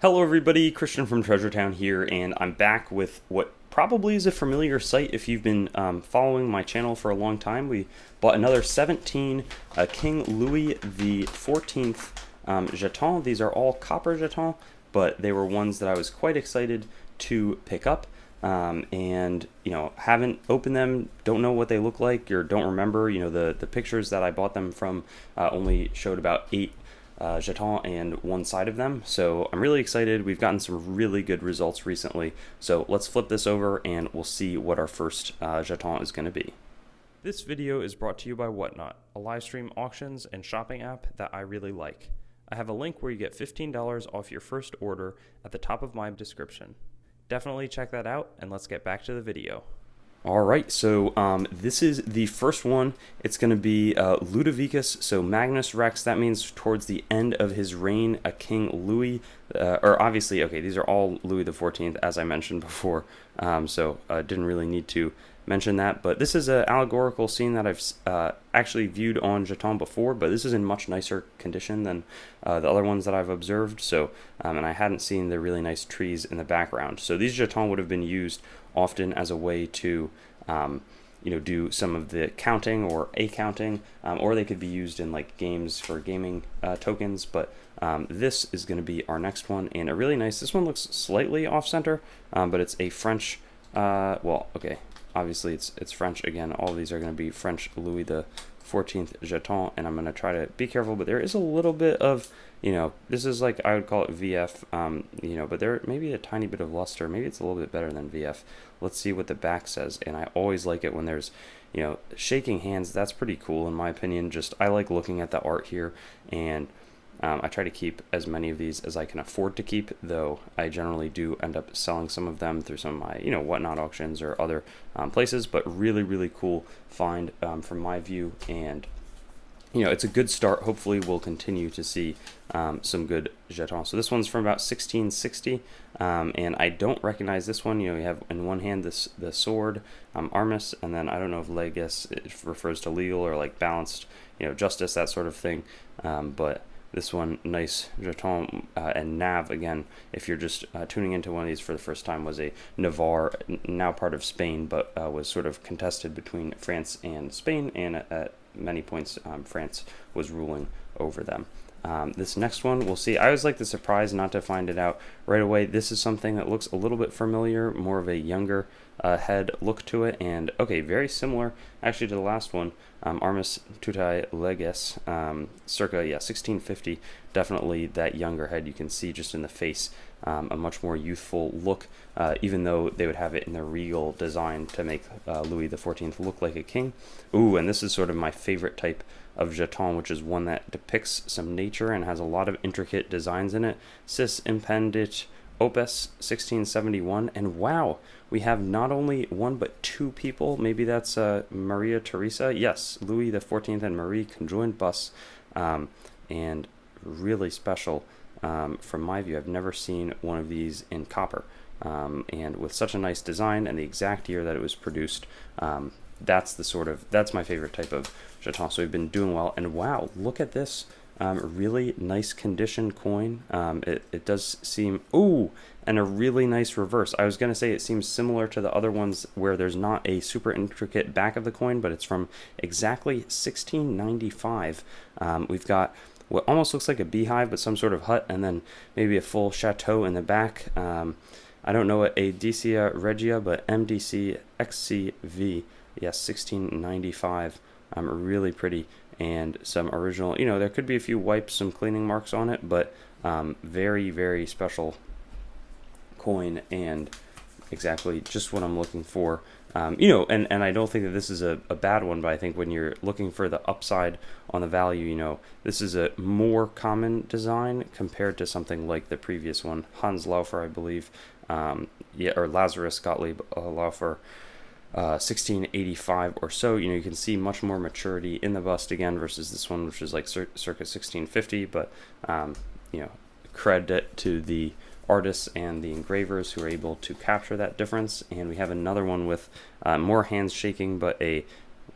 Hello everybody, Christian from Treasure Town here, and I'm back with what probably is a familiar sight if you've been following my channel for a long time. We bought another 17 King Louis XIV jetons. These are all copper jetons, but they were ones that I was quite excited to pick up. And haven't opened them, don't know what they look like, or don't remember. The pictures that I bought them from only showed about 8 jetons and one side of them. So I'm really excited. We've gotten some really good results recently. So let's flip this over and we'll see what our first jeton is going to be. This video is brought to you by Whatnot, a live stream auctions and shopping app that I really like. I have a link where you get $15 off your first order at the top of my description. Definitely check that out, and let's get back to the video. All right, so this is the first one. It's going to be Ludovicus, so Magnus Rex. That means towards the end of his reign, a King Louis, or obviously, okay, these are all Louis XIV, as I mentioned before, so didn't really need to mention that. But this is an allegorical scene that I've actually viewed on Jeton before, but this is in much nicer condition than the other ones that I've observed. So, and I hadn't seen the really nice trees in the background. So these Jetons would have been used often as a way to do some of the counting or accounting, or they could be used in like games for gaming tokens. But this is going to be our next one, and a really nice. This one looks slightly off center, but it's a French. Obviously it's French again. All of these are going to be French Louis the 14th jeton, and I'm going to try to be careful, but there is a little bit of, this is like, I would call it VF, but there may be a tiny bit of luster. Maybe it's a little bit better than VF. Let's see what the back says. And I always like it when there's, shaking hands. That's pretty cool in my opinion. I like looking at the art here, and I try to keep as many of these as I can afford to keep, though I generally do end up selling some of them through some of my, Whatnot auctions or other places. But really, really cool find from my view, and it's a good start. Hopefully we'll continue to see some good jetons. So this one's from about 1660, and I don't recognize this one. You have in one hand the sword, armis, and then I don't know if legis it refers to legal or like balanced, justice, that sort of thing. But this one, nice jeton, and Nav, again, if you're just tuning into one of these for the first time, was a Navarre, now part of Spain, but was sort of contested between France and Spain, and at many points France was ruling over them. This next one, we'll see. I always like the surprise not to find it out right away. This is something that looks a little bit familiar, more of a younger head look to it, and okay, very similar actually to the last one, Armis Tutai Legis, circa 1650. Definitely that younger head. You can see just in the face a much more youthful look, even though they would have it in the regal design to make Louis XIV look like a king. Ooh, and this is sort of my favorite type of jeton, which is one that depicts some nature and has a lot of intricate designs in it. Cis impendit opus 1671, and wow, we have not only one but two people. Maybe that's Maria Theresa. Yes, Louis XIV and Marie conjoined busts, and really special from my view. I've never seen one of these in copper, and with such a nice design and the exact year that it was produced. That's my favorite type of jeton. So we've been doing well, and wow, look at this. Really nice condition coin. It does seem, ooh, and a really nice reverse. I was going to say it seems similar to the other ones where there's not a super intricate back of the coin, but it's from exactly 1695. We've got what almost looks like a beehive, but some sort of hut, and then maybe a full chateau in the back. I don't know what Aedicia Regia, but MDC XCV, yes, 1695. Really pretty. And some original, there could be a few wipes, some cleaning marks on it, but very, very special coin, and exactly just what I'm looking for. And I don't think that this is a bad one, but I think when you're looking for the upside on the value, this is a more common design compared to something like the previous one, Hans Laufer, I believe, or Lazarus Gottlieb Laufer. 1685 or so. You can see much more maturity in the bust again versus this one, which is like circa 1650. But credit to the artists and the engravers who are able to capture that difference. And we have another one with more hands shaking, but a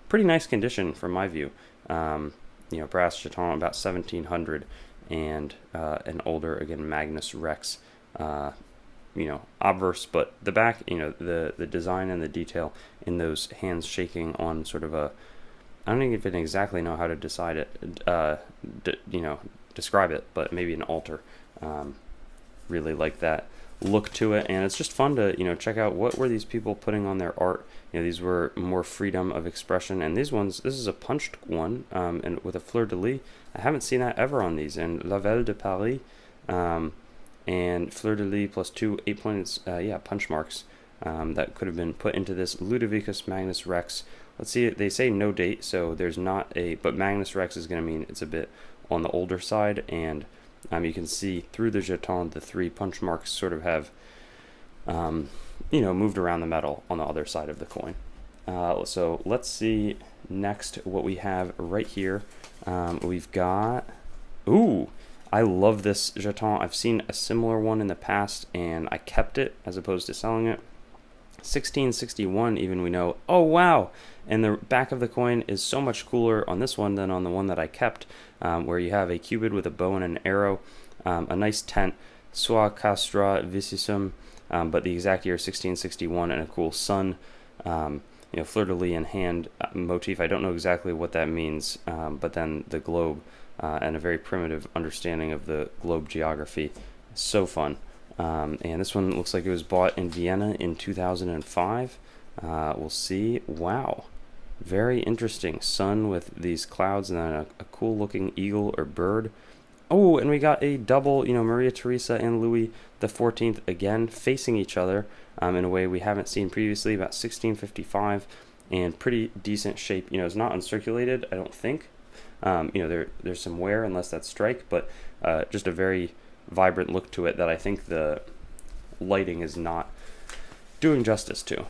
pretty nice condition from my view. Brass jeton about 1700, and an older, again, Magnus Rex, obverse, but the back, the design and the detail in those hands shaking on sort of a, I don't even exactly know how to decide it, describe it, but maybe an altar. Really like that look to it, and it's just fun to check out what were these people putting on their art. These were more freedom of expression, and these ones, this is a punched one, and with a fleur de lis. I haven't seen that ever on these. And La Velle de Paris, and fleur de lis plus 2 8-pointed punch marks that could have been put into this Ludovicus Magnus Rex. Let's see, they say no date, so there's not but Magnus Rex is going to mean it's a bit on the older side, and you can see through the jeton the 3 punch marks sort of have moved around the metal on the other side of the coin. So let's see next what we have right here. We've got, I love this jeton. I've seen a similar one in the past, and I kept it as opposed to selling it. 1661 even, we know. Oh, wow. And the back of the coin is so much cooler on this one than on the one that I kept, where you have a cupid with a bow and an arrow, a nice tent, sua castra vicissum, but the exact year 1661, and a cool sun, fleur de lis in hand motif. I don't know exactly what that means, but then the globe, and a very primitive understanding of the globe geography. So fun. And this one looks like it was bought in Vienna in 2005. We'll see. Wow. Very interesting. Sun with these clouds, and then a cool looking eagle or bird. Oh, and we got a double, Maria Theresa and Louis XIV again facing each other in a way we haven't seen previously, about 1655, and pretty decent shape. It's not uncirculated, I don't think. There's some wear unless that's strike, but just a very vibrant look to it that I think the lighting is not doing justice to.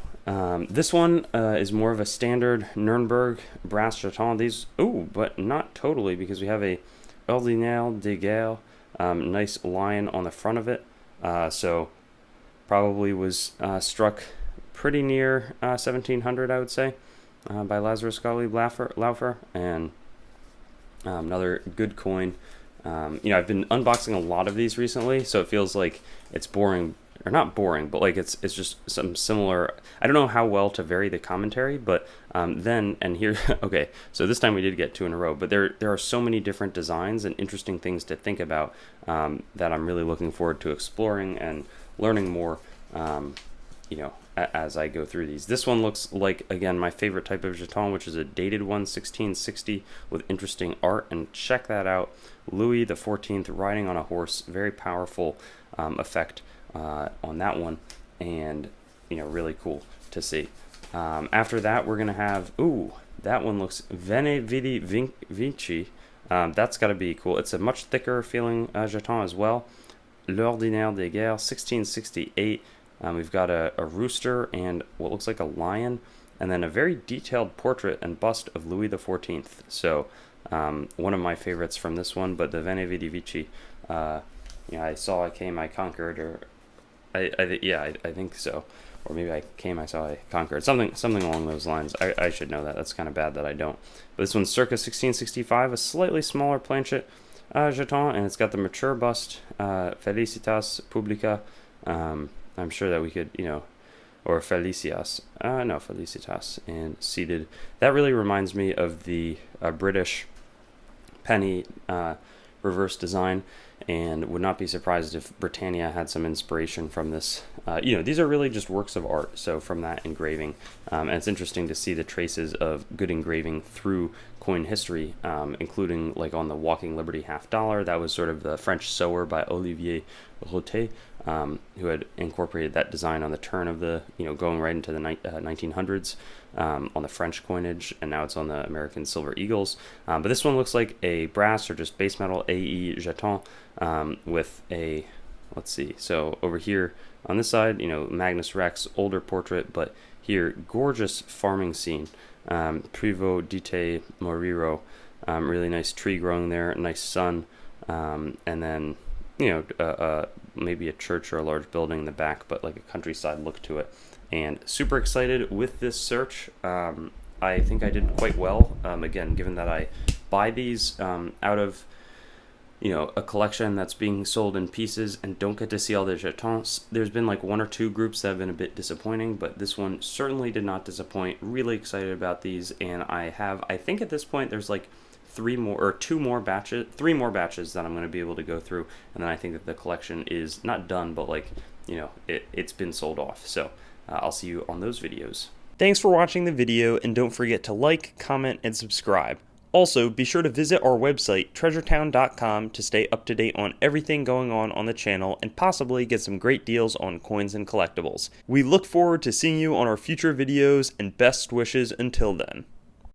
This one is more of a standard Nuremberg brass jeton. These, but not totally, because we have a Ordinaire de Guerre, nice lion on the front of it. So probably was struck pretty near 1700, I would say, by Lazarus Gully Laufer, and another good coin. I've been unboxing a lot of these recently, so it feels like it's boring, or not boring, but like it's just some similar. I don't know how well to vary the commentary, but here, okay, so this time we did get 2 in a row, but there are so many different designs and interesting things to think about that I'm really looking forward to exploring and learning more, as I go through these. This one looks like, again, my favorite type of jeton, which is a dated one, 1660, with interesting art, and check that out. Louis XIV riding on a horse, very powerful effect on that one, and really cool to see. After that, we're gonna have that one looks Veni Vidi Vici. That's got to be cool. It's a much thicker feeling jeton as well. L'Ordinaire de Guerre, 1668. We've got a rooster and what looks like a lion, and then a very detailed portrait and bust of Louis XIV. So one of my favorites from this one, but the Veni Vidi Vici, I saw, I came, I conquered, or I think so, or maybe I came, I saw, I conquered, something along those lines. I should know that. That's kind of bad that I don't. But this one's circa 1665, a slightly smaller planchet jeton, and it's got the mature bust, Felicitas Publica. I'm sure that we could, or Felicitas, no, Felicitas, and seated. That really reminds me of the British penny reverse design, and would not be surprised if Britannia had some inspiration from this. These are really just works of art, so from that engraving. And it's interesting to see the traces of good engraving through coin history, including like on the Walking Liberty $50. That was sort of the French sewer by Olivier Rotet, who had incorporated that design on the turn of the, going right into the 1900s on the French coinage, and now it's on the American Silver Eagles. But this one looks like a brass or just base metal AE jeton with a, let's see, so over here on this side, Magnus Rex, older portrait, but here, gorgeous farming scene, Privot Dite Moriro, really nice tree growing there, nice sun, and then, maybe a church or a large building in the back, but like a countryside look to it. And super excited with this search. I think I did quite well, again, given that I buy these out of a collection that's being sold in pieces and don't get to see all the jetons. There's been like one or two groups that have been a bit disappointing, but this one certainly did not disappoint. Really excited about these, and I think at this point there's like three more batches that I'm going to be able to go through, and then I think that the collection is not done, but like, it's been sold off. So I'll see you on those videos. Thanks for watching the video, and don't forget to like, comment, and subscribe. Also, be sure to visit our website, treasuretown.com, to stay up to date on everything going on the channel and possibly get some great deals on coins and collectibles. We look forward to seeing you on our future videos, and best wishes until then.